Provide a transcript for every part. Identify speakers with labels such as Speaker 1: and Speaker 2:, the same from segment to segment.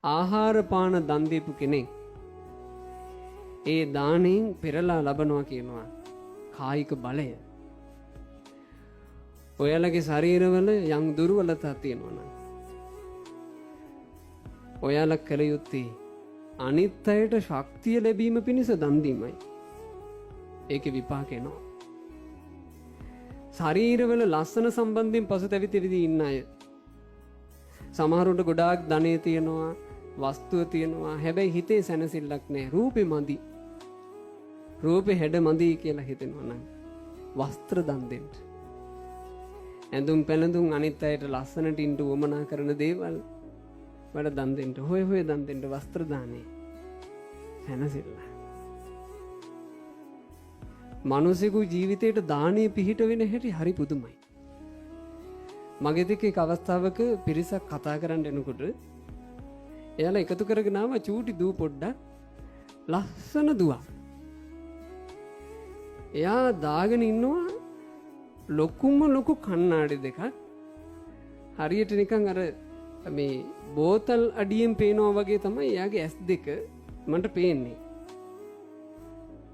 Speaker 1: ආහාර පාන දන් දීපු කෙනෙක් ඒ දාණයෙන් පෙරලා ලබනවා කියනවා කායික බලය. ඔයාලගේ ශරීරවල යම් දුර්වලතා තියෙනවා නම් ඔයාලා කළ යුත්තේ අනිත් අයට ශක්තිය ලැබීම පිණිස දන් දීමයි. ඒකේ විපාක එනවා. ශරීරවල ලස්සන සම්බන්ධයෙන් පසුතැවිලි ඉන්න අය සමහරුන්ට ගොඩාක් ධනෙ තියෙනවා, වස්තුව තියෙනවා, හැබැයි හිතේ සැනසෙල්ලක් නැහැ. රූපේ මදි. රූපේ හැඩ මදි කියලා හිතෙනවා නම් වස්ත්‍ර දන් දෙන්න. ඇඳුම් පැළඳුම් අනිත් අයට ලස්සනට ඉන්න උවමනා කරන දේවල් වල දන් දෙන්න. හොය හොය දන් දෙන්න වස්ත්‍ර දානේ. සැනසෙල්ල. මනුස්සෙකු ජීවිතේට දානේ පිහිට වෙන හැටි හරි පුදුමයි. මගේ දෙක එක් අවස්ථාවක පිරිසක් කතා කරන්න එනකොට එයාලා එකතු කරගෙන ආව චූටි දූ පොඩ්ඩක් ලස්සන දුවක්. එයා දාගෙන ඉන්නවා ලොකුම ලොකු කණ්ණාඩි දෙකක්. හරියට නිකන් අර මේ බෝතල් අඩියෙන් පේනවා වගේ තමයි එයාගේ ඇස් දෙක මට පේන්නේ.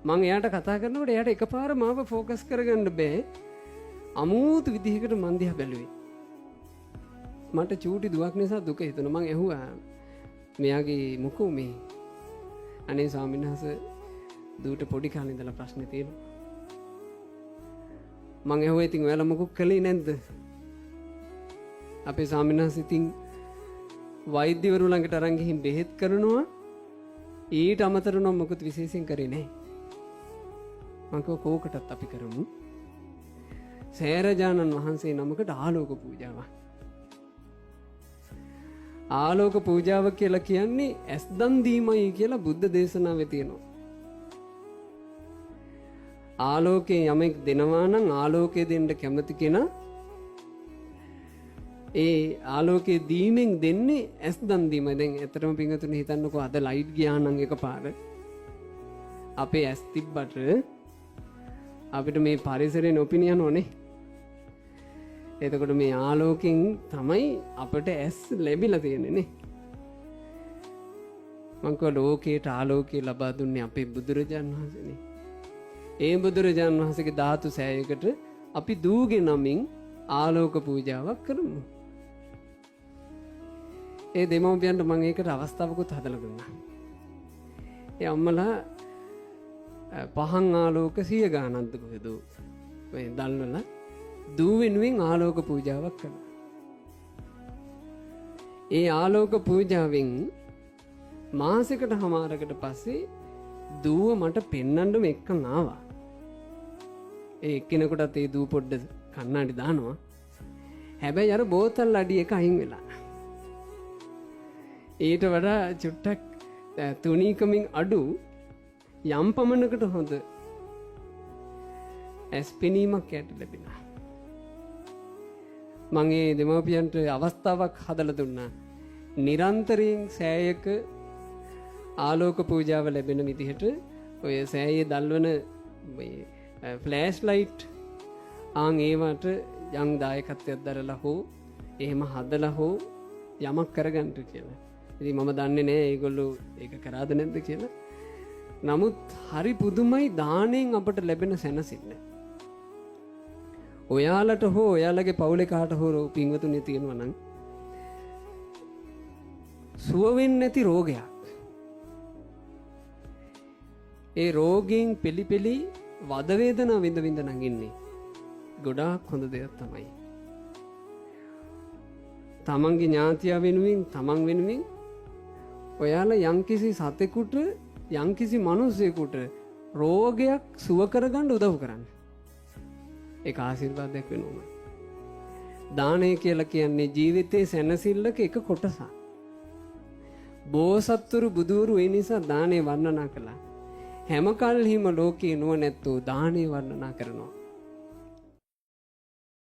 Speaker 1: මං එයාට කතා කරනකොට එයාට එකපාර මාව ફોකස් කරගන්න බෑ. අමුතු විදිහකට මන් දිහා බැලුවේ. මට චූටි දුවක් නිසා දුක හිතුණා. මං ඇහුවා මෙයාගේ මොකෝ මේ අනේ ස්වාමීන් වහන්සේ දුවට පොඩි කාලේ ඉඳලා ප්‍රශ්නේ තියෙනවා. මං ඇහුවා ඉතින් ඔයාලා මොකක් කළේ නැද්ද? අපේ ස්වාමීන් වහන්සේ ඉතින් වෛද්‍යවරු ළඟට අරන් ගිහින් බෙහෙත් කරනවා. ඊට අමතරව නම් මොකද විශේෂයෙන් කරේ නැහැ. මං කිව්වා කෝකටත් අපි කරමු. සෑරජානන් වහන්සේ නමකට ආලෝක පූජාවක්. ආලෝක පූජාව කියලා කියන්නේ ඇස් දන් දීමයි කියලා බුද්ධ දේශනාවේ තියෙනවා. ආලෝකේ යමෙක් දෙනවා නම් ආලෝකය දෙන්න කැමති කෙනා ඒ ආලෝකයේ දීමෙන් දෙන්නේ ඇස් දන් දීමයි. දැන් ඇත්තටම පින්වතුනි හිතන්නකෝ අද ලයිට් ගියා නම් එකපාර අපේ ඇස් තිබ්බට අපිට මේ පරිසරේ නොපෙනියන ඕනේ. එතකොට මේ ආලෝකයෙන් තමයි අපට ඇස් ලැබිලා තියෙන්නේ නේ. මං කව ලෝකයට ආලෝකය ලබා දුන්නේ අපේ බුදුරජාණන් වහන්සේනේ. ඒ බුදුරජාණන් වහන්සේගේ ධාතු සෑයකට අපි දූගේ නමින් ආලෝක පූජාවක් කරමු. ඒ දෙමව්පියන්ට මම ඒකට අවස්ථාවකුත් හදලා දුන්නා. ඒ අම්මලා පහන් ආලෝක 100 ගානක්ද කොහෙද මේ දල්වල දූ වෙනුවෙන් ආලෝක පූජාවක් කළා. ඒ ආලෝක පූජාවෙන් මාසයකට හමාරකට පස්සේ දූව මට පෙන්වන්නම එක්කන් ආවා. ඒ එක්කිනෙකුටත් ඒ දූ පොඩ්ඩ කන්නාඩි දානවා. හැබැයි අර බෝතල් අඩි එක අයින් වෙලා. ඊට වඩා චුට්ටක් තුනීකමින් අඩු යම් පමණකට හොඳ ඇස් පෙනීමක් යට ලැබෙනවා. මම ඒ දෙමව්පියන්ට අවස්ථාවක් හදලා දුන්නා. නිරන්තරයෙන් සෑයක ආලෝක පූජාව ලැබෙන විදිහට ඔය සෑයේ දල්වන මේ ෆ්ලෑෂ් ලයිට් ආන් ඒවට යම් දායකත්වයක් දරලා හෝ එහෙම හදලා හෝ යමක් කරගන්න කියලා. ඉතින් මම දන්නේ නෑ ඒගොල්ලෝ ඒක කරාද නැද්ද කියලා. නමුත් හරි පුදුමයි දාණයෙන් අපට ලැබෙන සැනසෙල්ල. ඔයාලට හෝ ඔයාලගේ පවුලේ කාට හෝ පින්වතුනි තියෙනවා නම් සුව වෙන්නේ නැති රෝගයක්. ඒ රෝගයෙන් පිළිපෙලි වද වේදනා විඳ විඳ නගින්නේ ගොඩාක් හොඳ දෙයක් තමයි. තමන්ගේ ඥාතියා වෙනුවෙන් තමන් වෙනුවෙන් ඔයාලා යම්කිසි සතෙකුට යම්කිසි මිනිසෙකුට රෝගයක් සුව කරගන්න උදව් කරන්න. ඒක ආශිර්වාදයක් වෙනවා. දානය කියලා කියන්නේ ජීවිතේ සැනසෙල්ලක එක කොටසක්. බෝසත්තුරු බුදුවරු ඒ නිසා දානේ වර්ණනා කළා. හැම කල්හිම ලෝකේ නුවණැත්තෝ දානේ වර්ණනා කරනවා.